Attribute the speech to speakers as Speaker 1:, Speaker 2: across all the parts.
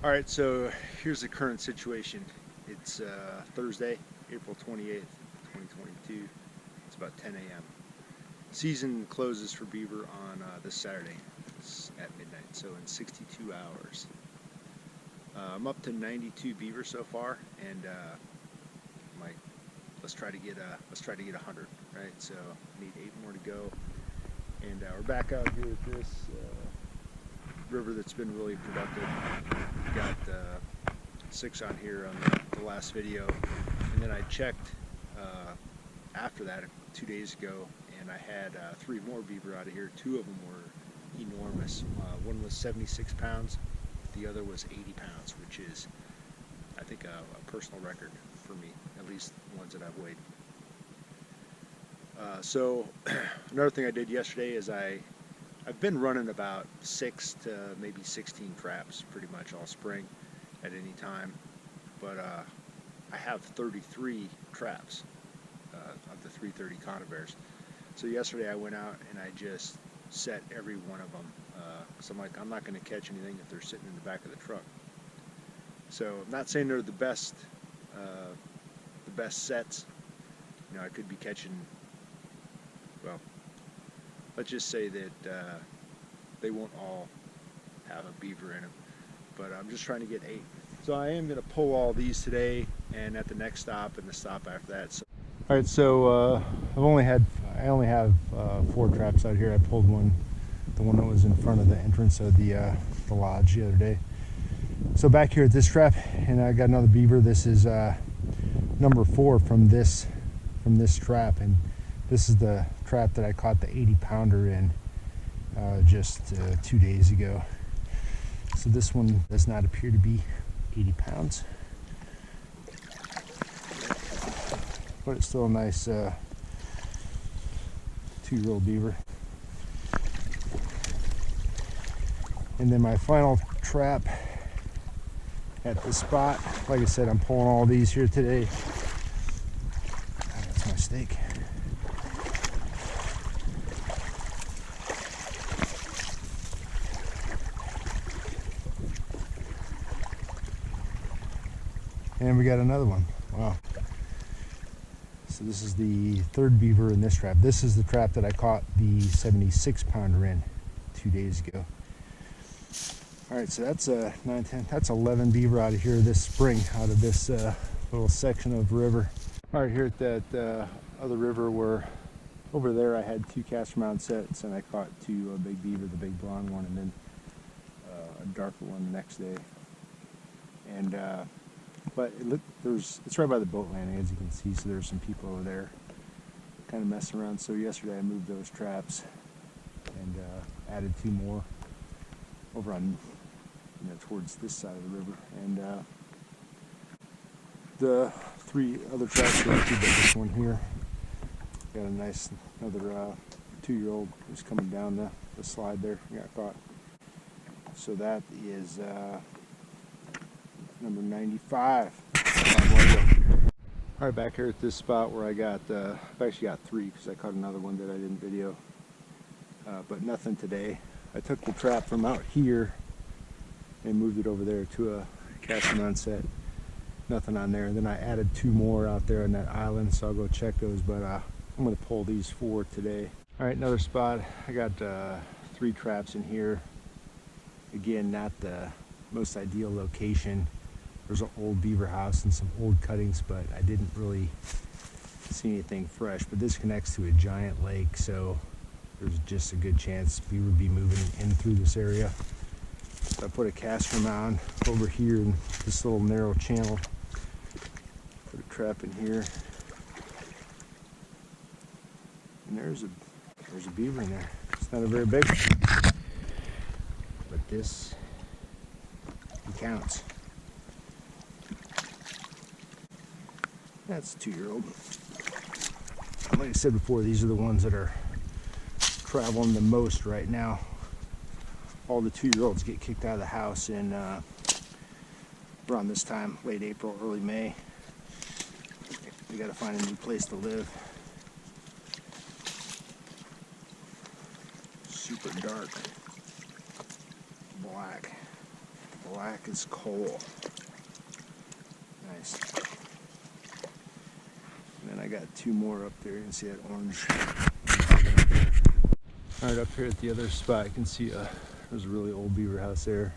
Speaker 1: Alright, so here's the current situation. It's Thursday, April 28th, 2022. It's about 10 a.m. Season closes for beaver on this Saturday. It's at midnight, so in 62 hours. I'm up to 92 beaver so far, and let's try to get 100, right? So need 8 more to go, and we're back out here at this river that's been really productive. Got 6 on here on the last video, and then I checked after that 2 days ago, and I had 3 more beaver out of here. 2 of them were enormous. One was 76 pounds, the other was 80 pounds, which is, I think, a personal record for me, at least the ones that I've weighed. So another thing I did yesterday is I've been running about 6 to maybe 16 traps pretty much all spring at any time, but I have 33 traps of the 330 conibears. So yesterday I went out and I just set every one of them. So I'm not going to catch anything if they're sitting in the back of the truck. So I'm not saying they're the best sets. You know, I could be catching, well, let's just say that they won't all have a beaver in them, but I'm just trying to get 8. So I am going to pull all these today, and at the next stop and the stop after that. So, all right, so I only have 4 traps out here. I pulled the one that was in front of the entrance of the lodge the other day. So back here at this trap, and I got another beaver. This is number 4 from this trap, and this is the trap that I caught the 80-pounder in just 2 days ago. So this one does not appear to be 80 pounds, but it's still a nice 2-year-old beaver. And then my final trap at the spot, like I said, I'm pulling all these here today. That's my stake. And we got another one. Wow. So this is the 3rd beaver in this trap. This is the trap that I caught the 76-pounder in 2 days ago. All right, so that's 9, 10, that's 11 beaver out of here this spring, out of this little section of river. All right, here at that other river, where over there I had 2 caster mount sets, and I caught 2 big beaver, the big blonde one, and then a darker one the next day. And but it's right by the boat landing, as you can see, so there's some people over there kind of messing around. So yesterday I moved those traps and added 2 more over on, towards this side of the river. And the 3 other traps are too big. This one here got a nice, another 2-year-old who's coming down the slide there, got caught. So that is number 95. All right, back here at this spot where I've actually got 3, because I caught another one that I didn't video, but nothing today. I took the trap from out here and moved it over there to a casting on set. Nothing on there. And then I added 2 more out there on that island, so I'll go check those, but I'm going to pull these 4 today. All right, another spot. I got 3 traps in here. Again, not the most ideal location. There's an old beaver house and some old cuttings, but I didn't really see anything fresh. But this connects to a giant lake, so there's just a good chance beaver would be moving in through this area. So I put a caster mound over here in this little narrow channel. Put a trap in here, and there's a beaver in there. It's not a very big one, but this, it counts. That's a 2-year-old. Like I said before, these are the ones that are traveling the most right now. All the 2-year-olds get kicked out of the house in around this time, late April, early May. They got to find a new place to live. Super dark black. black as coal. Nice. And then I got two more up there. You can see that orange. Alright, up here at the other spot, you can see there's a really old beaver house there.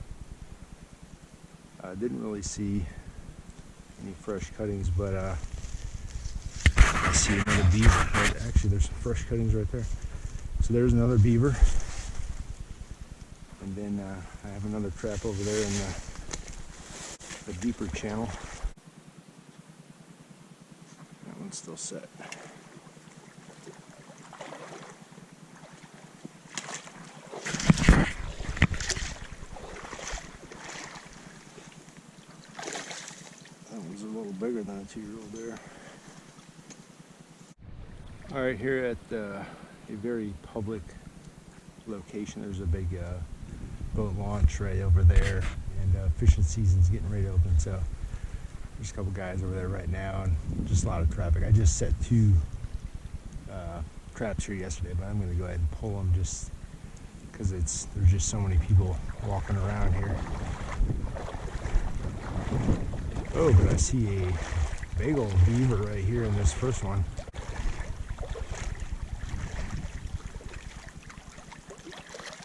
Speaker 1: I didn't really see any fresh cuttings, but I see another beaver. Right, actually, there's some fresh cuttings right there. So there's another beaver. And then I have another trap over there in the deeper channel. That one's still set. That one's a little bigger than a 2-year-old there. All right, here at a very public location, there's a big boat launch right over there, and fishing season's getting ready to open, so there's a couple guys over there right now and just a lot of traffic. I just set 2 traps here yesterday, but I'm going to go ahead and pull them just because there's just so many people walking around here. Oh, but I see a big old beaver right here in this first one.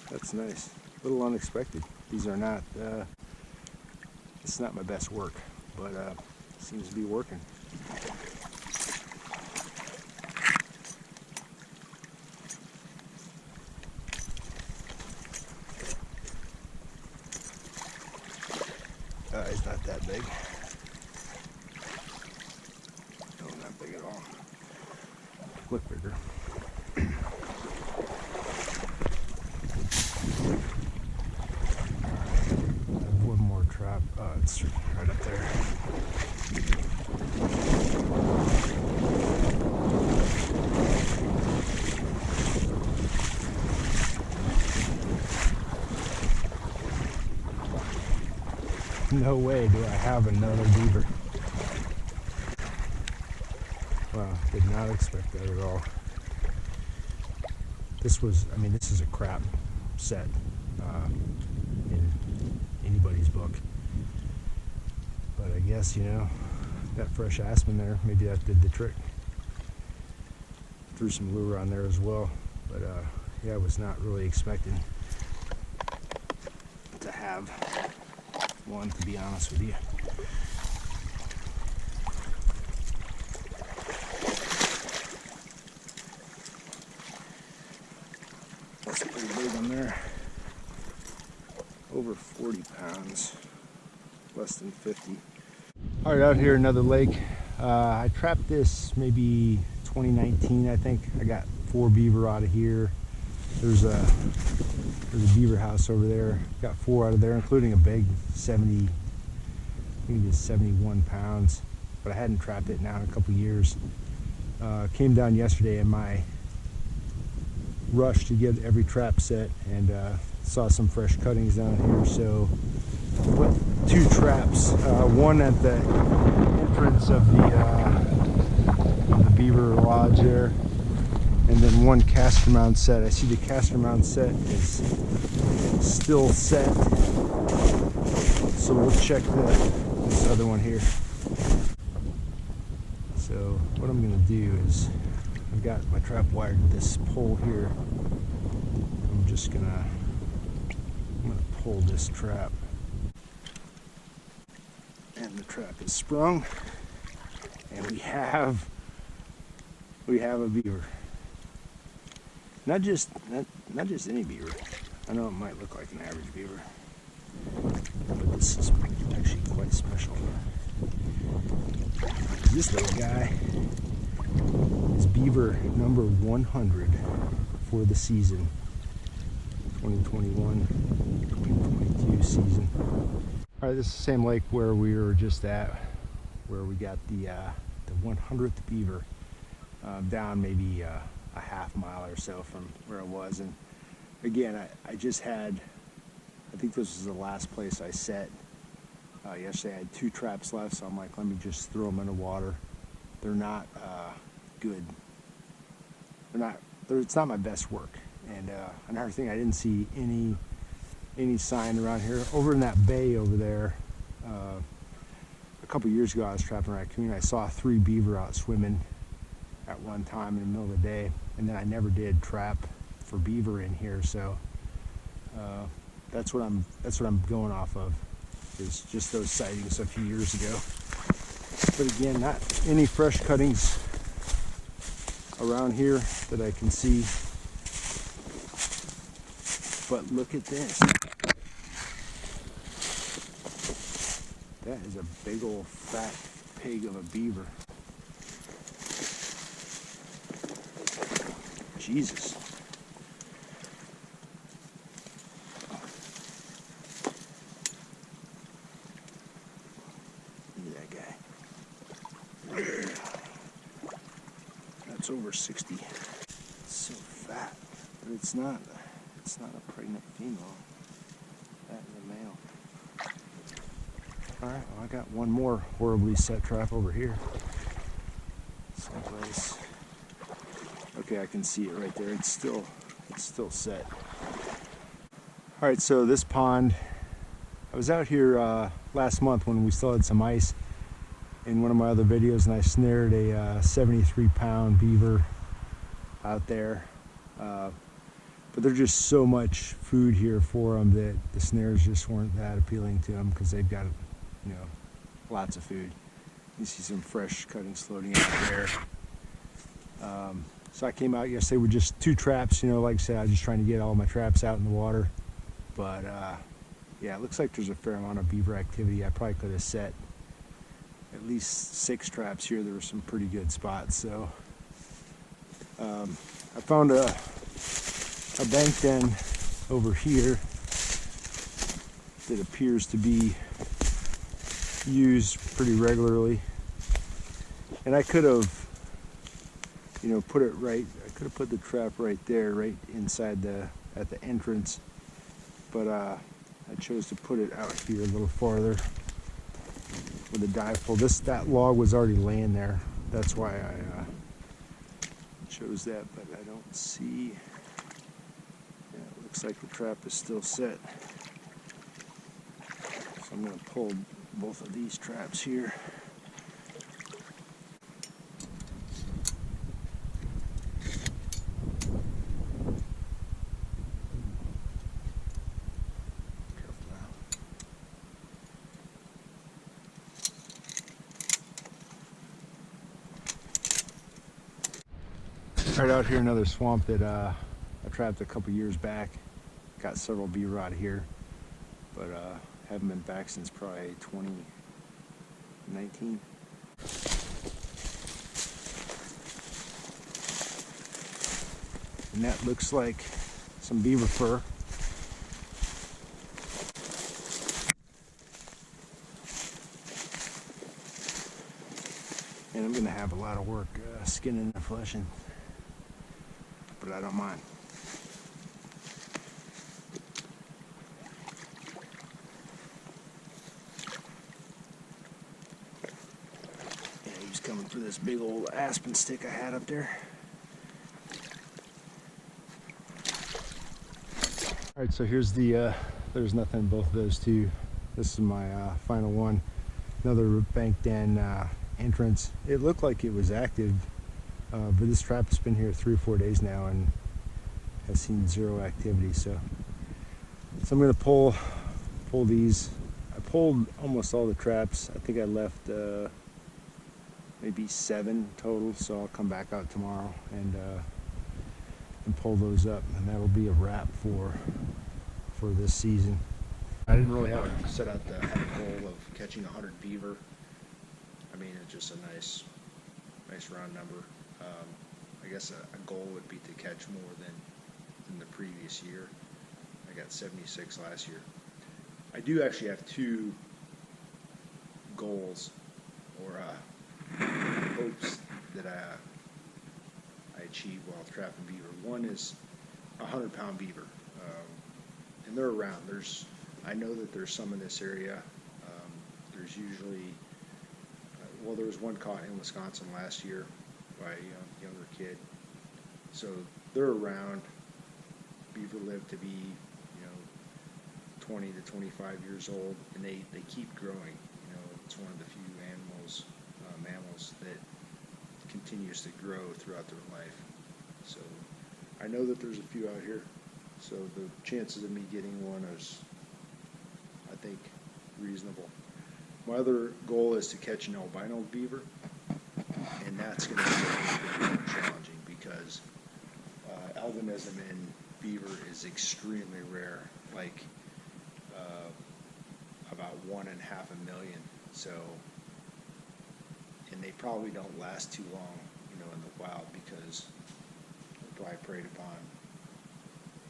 Speaker 1: That's nice. A little unexpected. These are not, it's not my best work, but seems to be working. He's not that big. No, not big at all. Look bigger. It's right up there. No way do I have another beaver. Wow, did not expect that at all. This is a crap set in anybody's book. But I guess, that fresh aspen there, maybe that did the trick. Threw some lure on there as well. But yeah, I was not really expecting to have one, to be honest with you. That's a pretty big one there. Over 40 pounds. Less than 50. All right, out here another lake. I trapped this maybe 2019, I think. I got 4 beaver out of here. There's a beaver house over there. Got 4 out of there, including a big 70, I think it was 71 pounds. But I hadn't trapped it now in a couple years. Came down yesterday in my rush to get every trap set, and saw some fresh cuttings down here. So put 2 traps, one at the entrance of the beaver lodge there, and then 1 caster mount set. I see the caster mount set is still set, so we'll check this other one here. So what I'm going to do is, I've got my trap wired to this pole here. I'm going to pull this trap. And the trap is sprung, and we have a beaver. Not just any beaver. I know it might look like an average beaver, but this is actually quite special. This little guy is beaver number 100 for the season, 2021-2022 season. All right, this is the same lake where we were just at, where we got the 100th beaver, down maybe a half mile or so from where I was. And again, I just had, I think this was the last place I set. Yesterday I had 2 traps left, so I'm like, let me just throw them in the water. They're not good. It's not my best work. And another thing, I didn't see any any sign around here. Over in that bay over there, a couple years ago I was trapping raccoon. I saw 3 beaver out swimming at one time in the middle of the day, and then I never did trap for beaver in here. So that's what I'm going off of, is just those sightings a few years ago. But again, not any fresh cuttings around here that I can see. But look at this. That is a big old fat pig of a beaver. Jesus. Look at that guy. That's over 60. It's so fat, but it's not a pregnant female. That is a male. All right, well, I got one more horribly set trap over here. Someplace. Okay, I can see it right there. It's still set. All right, so this pond, I was out here last month when we still had some ice in one of my other videos, and I snared a 73-pound beaver out there. But there's just so much food here for them that the snares just weren't that appealing to them, because they've got, you know, lots of food. You see some fresh cuttings floating out there. So I came out yesterday with just 2 traps. You know, like I said, I was just trying to get all my traps out in the water. But yeah, it looks like there's a fair amount of beaver activity. I probably could have set at least 6 traps here. There were some pretty good spots. So I found a bank den over here that appears to be used pretty regularly, and I could have, you know, put it right. I could have put the trap right there, right inside at the entrance, but I chose to put it out here a little farther with a dive pole. That log was already laying there. That's why I chose that, but I don't see. Yeah, it looks like the trap is still set. So I'm going to pull both of these traps here. Careful now. Right out here, another swamp that I trapped a couple years back. Got several beaver out of here, but haven't been back since probably 2019. And that looks like some beaver fur. And I'm going to have a lot of work skinning and fleshing, but I don't mind. Coming through this big old aspen stick I had up there. All right, so here's the, there's nothing in both of those two. This is my final one. Another bank den entrance. It looked like it was active, but this trap's been here 3 or 4 days now and has seen 0 activity. So I'm gonna pull these. I pulled almost all the traps. I think I left maybe 7 total, so I'll come back out tomorrow and pull those up, and that'll be a wrap for this season. I didn't really have to set out the goal of catching 100 beaver. I mean, it's just a nice round number. I guess a goal would be to catch more than the previous year. I got 76 last year. I do actually have 2 goals, or hopes that I achieve while trapping beaver. One is a 100-pound beaver, and they're around. I know that there's some in this area. There's usually, well, there was one caught in Wisconsin last year by a younger kid. So they're around. Beaver live to be, 20 to 25 years old, and they keep growing. You know, it's one of the few mammals that continues to grow throughout their life. So I know that there's a few out here, so the chances of me getting one is, I think, reasonable. My other goal is to catch an albino beaver, and that's going to be more challenging because albinism in beaver is extremely rare, like about 1 in half a million. So, and they probably don't last too long, you know, in the wild because they're probably preyed upon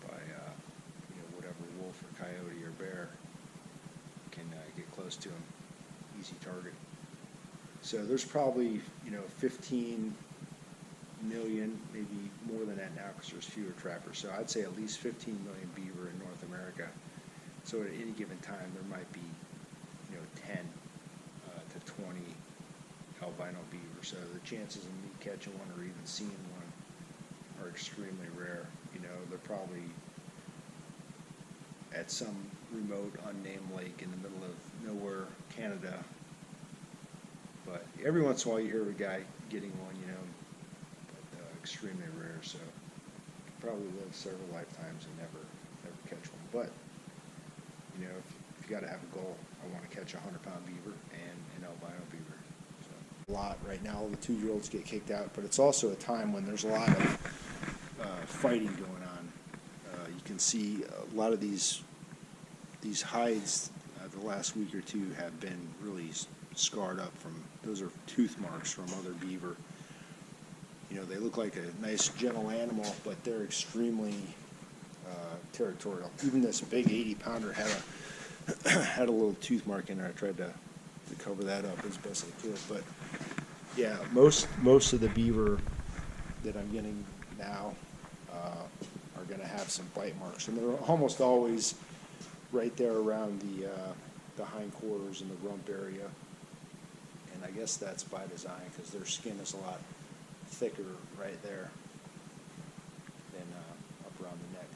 Speaker 1: by you know, whatever wolf or coyote or bear can get close to them. Easy target. So there's probably, you know, 15 million, maybe more than that now because there's fewer trappers. So I'd say at least 15 million beaver in North America. So at any given time there might be, you know, 10 to 20 albino beaver. So the chances of me catching one or even seeing one are extremely rare. You know, they're probably at some remote unnamed lake in the middle of nowhere, Canada. But every once in a while you hear of a guy getting one, you know, but extremely rare. So probably live several lifetimes and never catch one. But you know, if you got to have a goal, I want to catch a 100-pound beaver and an albino beaver. So, a lot right now. All the 2-year-olds get kicked out, but it's also a time when there's a lot of fighting going on. You can see a lot of these hides the last week or two have been really scarred up from, those are tooth marks from other beaver. You know, they look like a nice gentle animal, but they're extremely territorial. Even this big 80-pounder had a little tooth mark in there. I tried to cover that up as best I could, but yeah, most of the beaver that I'm getting now are going to have some bite marks, and they're almost always right there around the hindquarters and the rump area. And I guess that's by design because their skin is a lot thicker right there than up around the neck.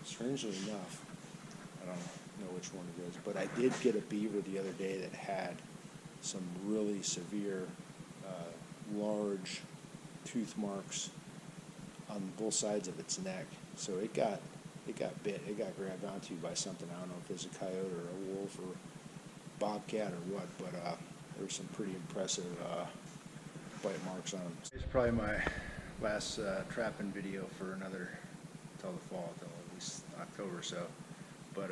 Speaker 1: Strangely enough, I don't know which one it is, but I did get a beaver the other day that had some really severe, large tooth marks on both sides of its neck. So it got bit. It got grabbed onto by something. I don't know if it was a coyote or a wolf or bobcat or what, but there were some pretty impressive bite marks on them. It's probably my last trapping video for another till the fall, till at least October or so. But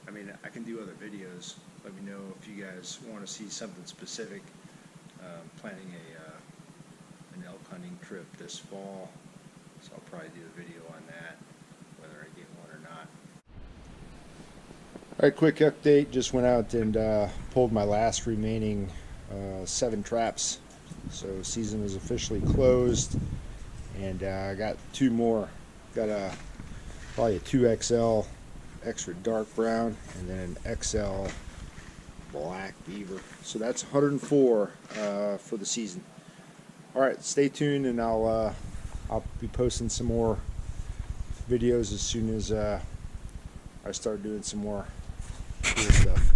Speaker 1: I mean, I can do other videos. Let me know if you guys want to see something specific. Planning an elk hunting trip this fall, so I'll probably do a video on that, whether I get one or not. All right, quick update. Just went out and pulled my last remaining 7 traps. So season is officially closed, and I got 2 more. Got probably a 2XL extra dark brown and then an XL black beaver. So that's 104 for the season. All right, stay tuned, and I'll be posting some more videos as soon as I start doing some more cool stuff.